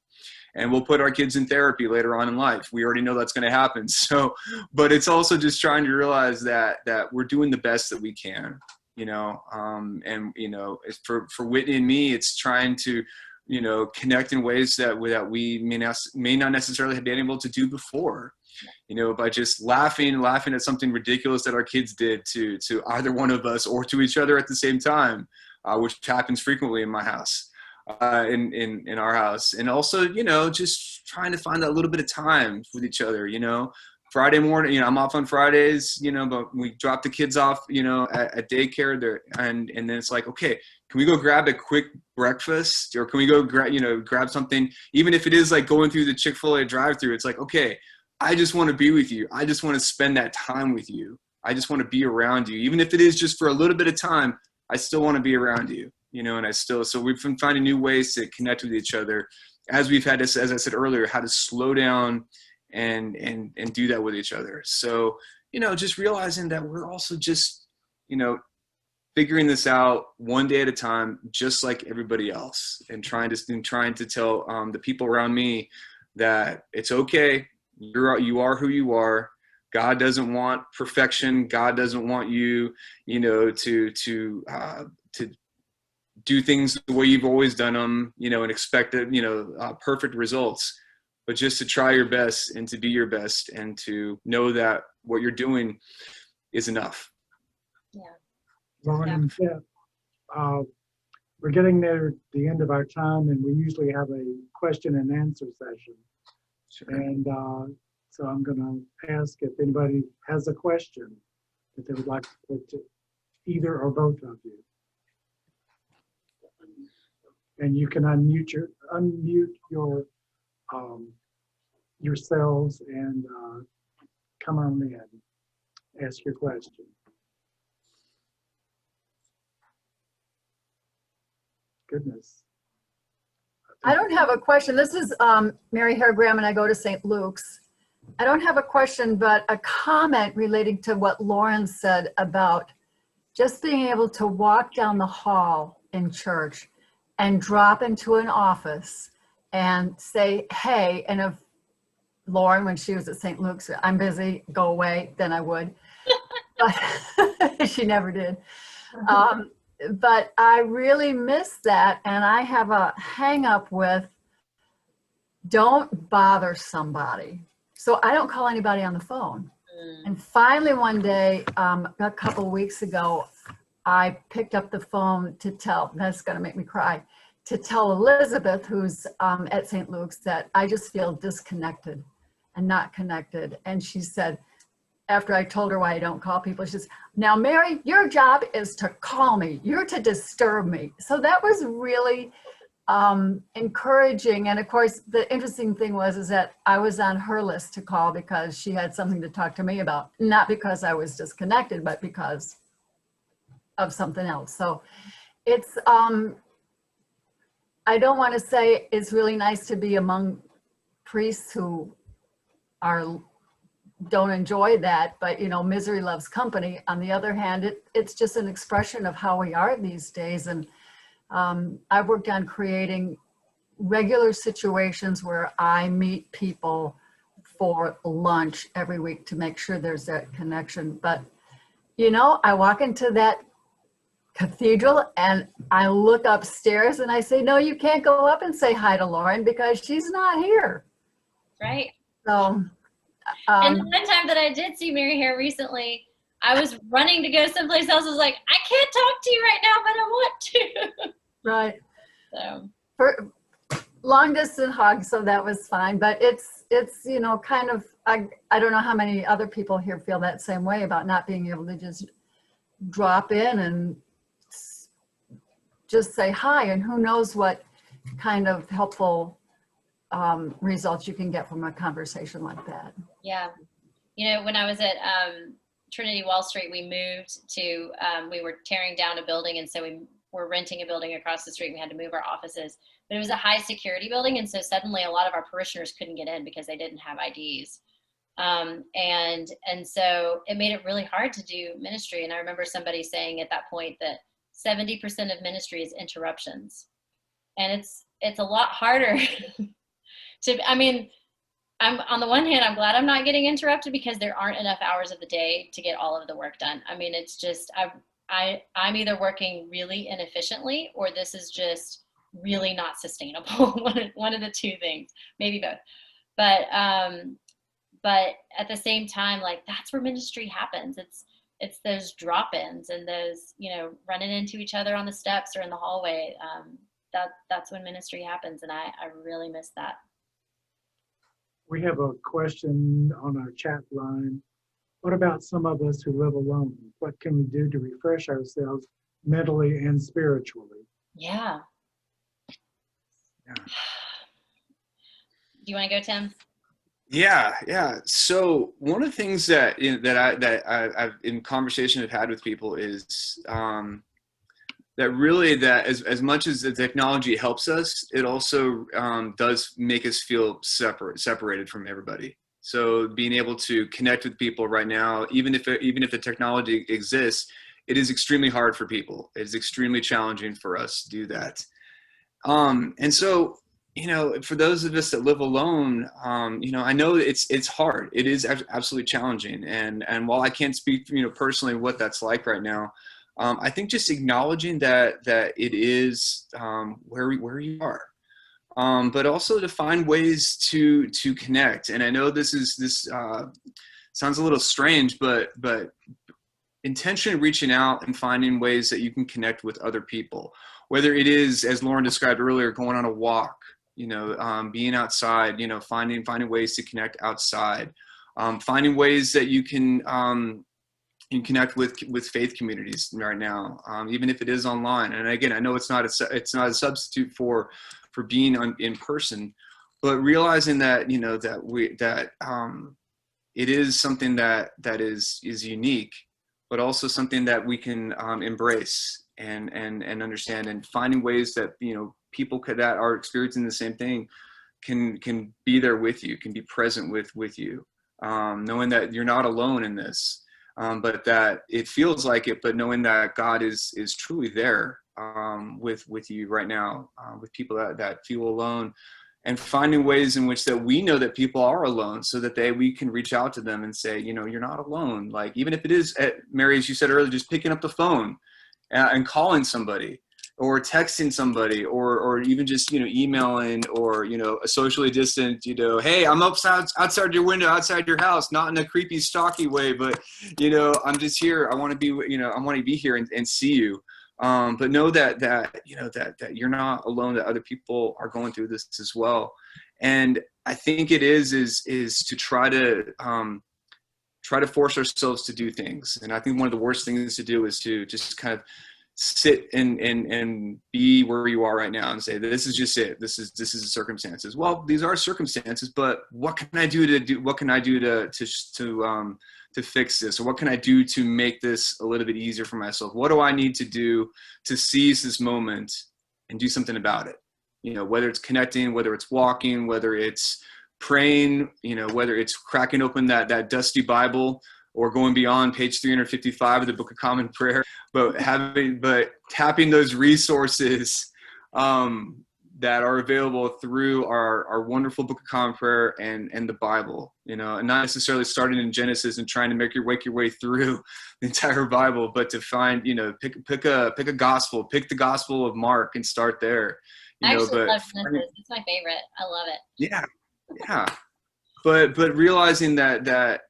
B: And we'll put our kids in therapy later on in life. We already know that's going to happen. So, but it's also just trying to realize that we're doing the best that we can, for Whitney and me, it's trying to, connect in ways that we may not necessarily have been able to do before, by just laughing at something ridiculous that our kids did to either one of us or to each other at the same time, which happens frequently in my house. In our house. And also, just trying to find that little bit of time with each other, Friday morning, I'm off on Fridays, but we drop the kids off, at daycare there. And then it's like, okay, can we go grab a quick breakfast, or can we go grab something, even if it is like going through the Chick-fil-A drive-thru? It's like, okay, I just want to be with you. I just want to spend that time with you. I just want to be around you. Even if it is just for a little bit of time, I still want to be around you, you know, and so we've been finding new ways to connect with each other as we've had to, as I said earlier, how to slow down and do that with each other. So, you know, just realizing that we're also just, you know, figuring this out one day at a time, just like everybody else, and trying to tell the people around me that it's okay. You are who you are. God doesn't want perfection. God doesn't want you, you know, to do things the way you've always done them, you know, and expect it, you know, perfect results, but just to try your best and to be your best and to know that what you're doing is enough.
C: Yeah.
A: Lauren, we're getting near the end of our time, and we usually have a question and answer session.
B: Sure.
A: And so I'm going to ask if anybody has a question that they would like to put to either or both of you. And you can unmute your yourselves and come on in, ask your question. Goodness.
D: I don't have a question. This is Mary Hare Graham, and I go to St. Luke's. I don't have a question, but a comment relating to what Lauren said about just being able to walk down the hall in church and drop into an office and say, hey, and if Lauren, when she was at St. Luke's, I'm busy, go away, then I would. But she never did. But I really miss that, and I have a hang up with don't bother somebody. So I don't call anybody on the phone. And finally one day, a couple of weeks ago, I picked up the phone to tell, that's gonna make me cry, to tell Elizabeth, who's at St. Luke's, that I just feel disconnected and not connected. And she said, after I told her why I don't call people, she says, now Mary, your job is to call me. You're to disturb me. So that was really encouraging. And of course, the interesting thing is that I was on her list to call because she had something to talk to me about, not because I was disconnected, but because of something else. So it's, I don't want to say it's really nice to be among priests who don't enjoy that, but you know, misery loves company. On the other hand, it's just an expression of how we are these days. And I've worked on creating regular situations where I meet people for lunch every week to make sure there's that connection. But you know, I walk into that cathedral and I look upstairs and I say, no, you can't go up and say hi to Lauren because she's not here.
C: Right.
D: So
C: and the one time that I did see Mary Hare recently, I was running to go someplace else. I was like, I can't talk to you right now, but I want to.
D: Right.
C: So
D: for long distance hugs, so that was fine. But it's you know, kind of, I don't know how many other people here feel that same way about not being able to just drop in and just say hi, and who knows what kind of helpful results you can get from a conversation like that.
C: yeah, you know, when I was at Trinity Wall Street, we moved to, we were tearing down a building, and so we were renting a building across the street. We had to move our offices, but it was a high security building, and so suddenly a lot of our parishioners couldn't get in because they didn't have IDs. And so it made it really hard to do ministry. And I remember somebody saying at that point that 70% of ministry is interruptions, and it's a lot harder to, I mean, I'm on the one hand, I'm glad I'm not getting interrupted because there aren't enough hours of the day to get all of the work done. I mean, it's just, I'm either working really inefficiently or this is just really not sustainable. one of the two things, maybe both. But at the same time, like, that's where ministry happens. It's those drop-ins and those, you know, running into each other on the steps or in the hallway. That's when ministry happens. And I really miss that.
A: We have a question on our chat line. What about some of us who live alone? What can we do to refresh ourselves mentally and spiritually?
C: Yeah. Do you want to go, Tim?
B: Yeah. So one of the things that I've in conversation I've had with people is that really that as much as the technology helps us, it also does make us feel separated from everybody. So being able to connect with people right now, even if the technology exists, it is extremely hard for people. It is extremely challenging for us to do that. And so, for those of us that live alone, I know it's hard. It is absolutely challenging. And while I can't speak, personally what that's like right now, I think just acknowledging that it is where you are, but also to find ways to connect. And I know this sounds a little strange, but intentionally reaching out and finding ways that you can connect with other people, whether it is, as Lauren described earlier, going on a walk, being outside, finding ways to connect outside, finding ways that you can connect with faith communities right now, even if it is online. And again, I know it's not a substitute for being in person, but realizing that it is something that is unique, but also something that we can embrace and understand, and finding ways that people that are experiencing the same thing can be there with you, can be present with you, knowing that you're not alone in this, but that it feels like it, but knowing that God is truly there with you right now, with people that feel alone. And finding ways in which that we know that people are alone, so that we can reach out to them and say, you're not alone. Like, even if it is, Mary, as you said earlier, just picking up the phone and calling somebody, or texting somebody, or even just, emailing, or, a socially distant, hey, I'm outside your window, outside your house, not in a creepy, stalky way, but, I'm just here. I want to be, I want to be here and see you. But know that you're not alone, that other people are going through this as well. And I think it is to try to force ourselves to do things. And I think one of the worst things to do is to just kind of sit and be where you are right now and say, this is just it. This is the circumstances. Well, these are circumstances, but what can I do to fix this? Or what can I do to make this a little bit easier for myself? What do I need to do to seize this moment and do something about it? Whether it's connecting, whether it's walking, whether it's praying, whether it's cracking open that dusty Bible, or going beyond page 355 of the Book of Common Prayer, but tapping those resources that are available through our wonderful Book of Common Prayer and the Bible, and not necessarily starting in Genesis and trying to make your way through the entire Bible, but to find, pick a gospel, pick the Gospel of Mark and start there.
C: I actually love Genesis. It's my favorite. I love it.
B: Yeah. But realizing that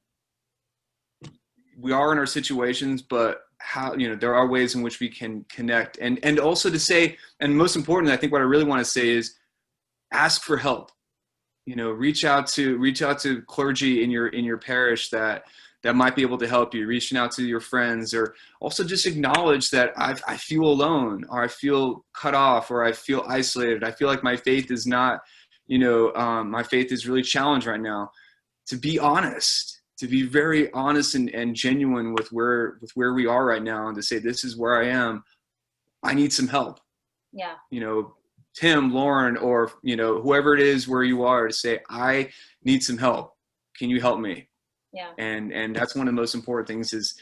B: we are in our situations, but how, there are ways in which we can connect, and also to say, and most importantly, I think what I really want to say is ask for help. Reach out to clergy in your parish that might be able to help you, reaching out to your friends, or also just acknowledge that I feel alone, or I feel cut off, or I feel isolated. I feel like my faith is not, my faith is really challenged right now. To be honest, to be very honest and genuine with where we are right now, and to say, this is where I am. I need some help.
C: Yeah.
B: Tim, Lauren, or, whoever it is where you are, to say, I need some help. Can you help me?
C: Yeah.
B: And that's one of the most important things is,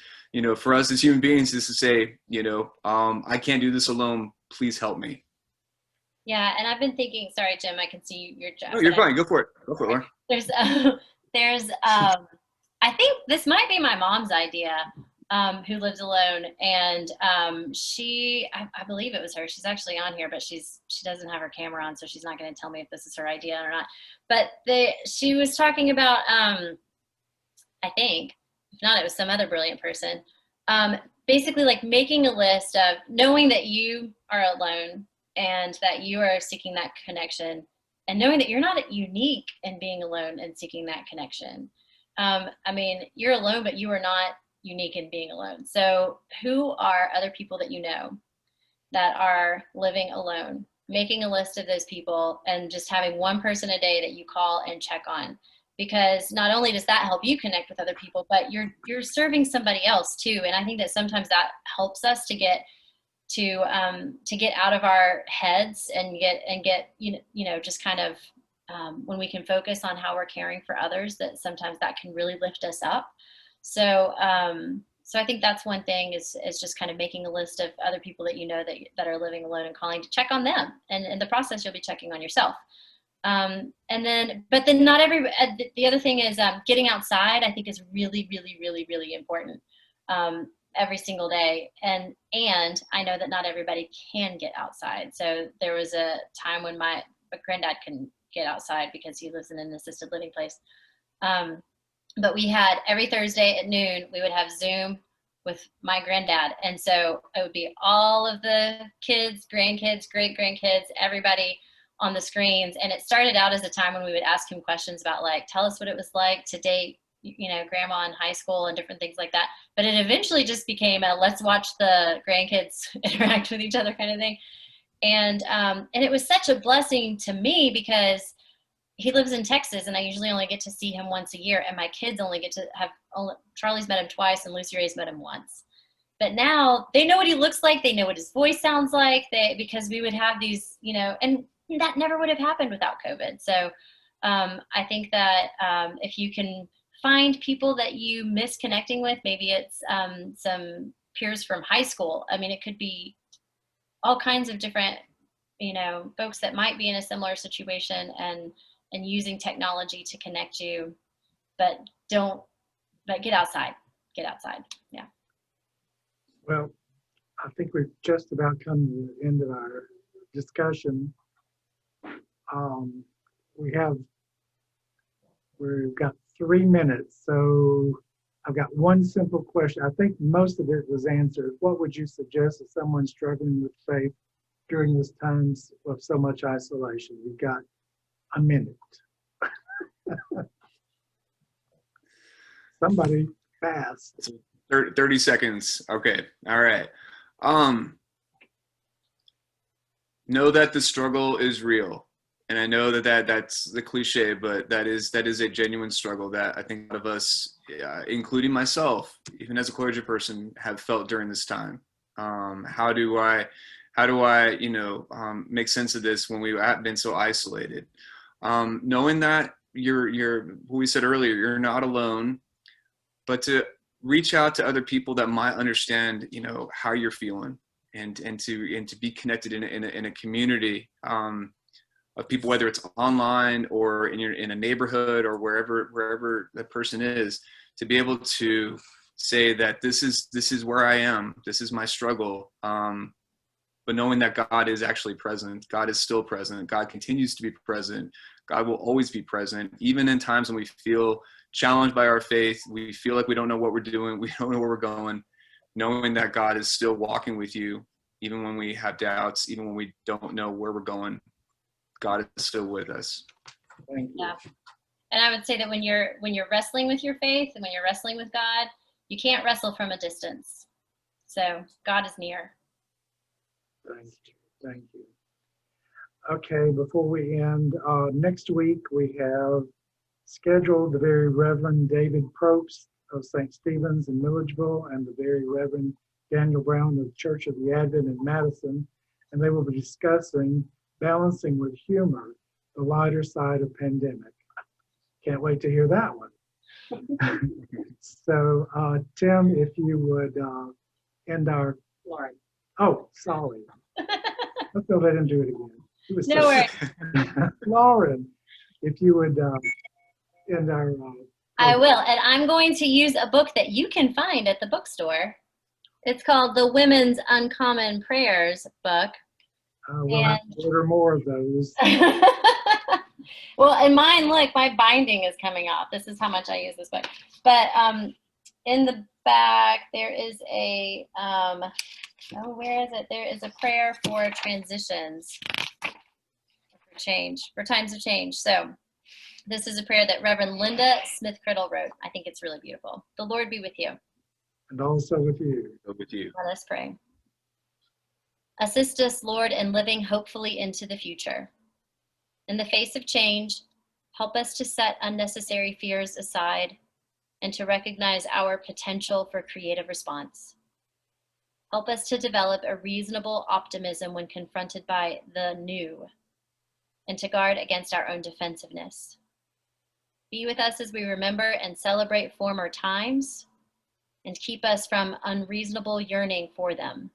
B: for us as human beings, is to say, I can't do this alone. Please help me.
C: Yeah. And I've been thinking, sorry, Jim, I can see your job.
B: No, you're fine. Go for it, Lauren.
C: There's I think this might be my mom's idea, who lives alone, and I believe it was her. She's actually on here, but she doesn't have her camera on, so she's not going to tell me if this is her idea or not. But she was talking about, I think, if not, it was some other brilliant person, basically like making a list of knowing that you are alone and that you are seeking that connection, and knowing that you're not unique in being alone and seeking that connection. I mean, you're alone, but you are not unique in being alone. So who are other people that you know that are living alone? Making a list of those people and just having one person a day that you call and check on. because not only does that help you connect with other people, but you're serving somebody else too. And I think that sometimes that helps us to get out of our heads and get just kind of when we can focus on how we're caring for others, that sometimes that can really lift us up. So I think that's one thing is just kind of making a list of other people that you know that are living alone and calling, to check on them, and in the process you'll be checking on yourself. But then not every, the other thing is getting outside, I think, is really, really, really, really important every single day. And I know that not everybody can get outside. So there was a time when my granddad couldn't get outside because he lives in an assisted living place. But we had every Thursday at noon, we would have Zoom with my granddad. And so it would be all of the kids, grandkids, great-grandkids, everybody on the screens. And it started out as a time when we would ask him questions about, like, tell us what it was like to date, grandma in high school and different things like that. But it eventually just became a let's watch the grandkids interact with each other kind of thing. And it was such a blessing to me because he lives in Texas and I usually only get to see him once a year. And my kids only get to Charlie's met him twice and Lucy Ray's met him once. But now they know what he looks like. They know what his voice sounds like, because we would have these, and that never would have happened without COVID. So I think that if you can find people that you miss connecting with, maybe it's some peers from high school. I mean, it could be all kinds of different, folks that might be in a similar situation and using technology to connect you, but get outside. Get outside. Yeah.
A: Well, I think we've just about come to the end of our discussion. We've got 3 minutes, so I've got one simple question. I think most of it was answered. What would you suggest to someone struggling with faith during this time of so much isolation? We've got a minute. Somebody fast.
B: 30 seconds. Okay. All right. Know that the struggle is real. And I know that's the cliche, but that is a genuine struggle that I think a lot of us, including myself, even as a clergy person, have felt during this time. How do I make sense of this when we have been so isolated? Knowing that you're what we said earlier, you're not alone, but to reach out to other people that might understand, how you're feeling, and to be connected in a community of people, whether it's online or in a neighborhood or wherever that person is, to be able to say that this is where I am, this is my struggle, but knowing that God is actually present, God is still present, God continues to be present, God will always be present, even in times when we feel challenged by our faith, we feel like we don't know what we're doing, we don't know where we're going, knowing that God is still walking with you, even when we have doubts, even when we don't know where we're going, God is still with us.
A: Thank you.
C: Yeah. And I would say that when you're wrestling with your faith and when you're wrestling with God, you can't wrestle from a distance. So God is near.
A: Thank you. Okay, before we end, next week we have scheduled the Very Reverend David Probst of St. Stephen's in Milledgeville and the Very Reverend Daniel Brown of the Church of the Advent in Madison, and they will be discussing balancing with humor the lighter side of pandemic. Can't wait to hear that one. So, Tim, if you would end our.
C: Lauren.
A: Oh, sorry. Let's go let him do it again.
C: No worries.
A: Lauren, if you would end our.
C: I will, and I'm going to use a book that you can find at the bookstore. It's called The Women's Uncommon Prayers book.
A: We'll have to order more of those.
C: Well, and mine, look, my binding is coming off. This is how much I use this book. But in the back, there is a, where is it? There is a prayer for transitions, for change, for times of change. So this is a prayer that Reverend Linda Smith-Criddle wrote. I think it's really beautiful. The Lord be with you.
A: And also with you.
B: With you.
C: Let us pray. Assist us, Lord, in living hopefully into the future. In the face of change, Help us to set unnecessary fears aside and to recognize our potential for creative response. Help us to develop a reasonable optimism when confronted by the new and to guard against our own defensiveness. Be with us as we remember and celebrate former times and keep us from unreasonable yearning for them,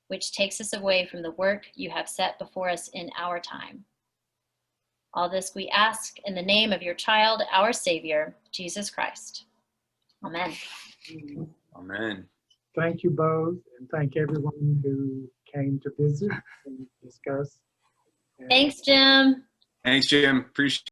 C: which takes us away from the work you have set before us in our time. All this we ask in the name of your child, our Savior, Jesus Christ. Amen.
B: Amen.
A: Thank you both, and thank everyone who came to visit and discuss. And
C: Thanks, Jim.
B: Thanks, Jim. Appreciate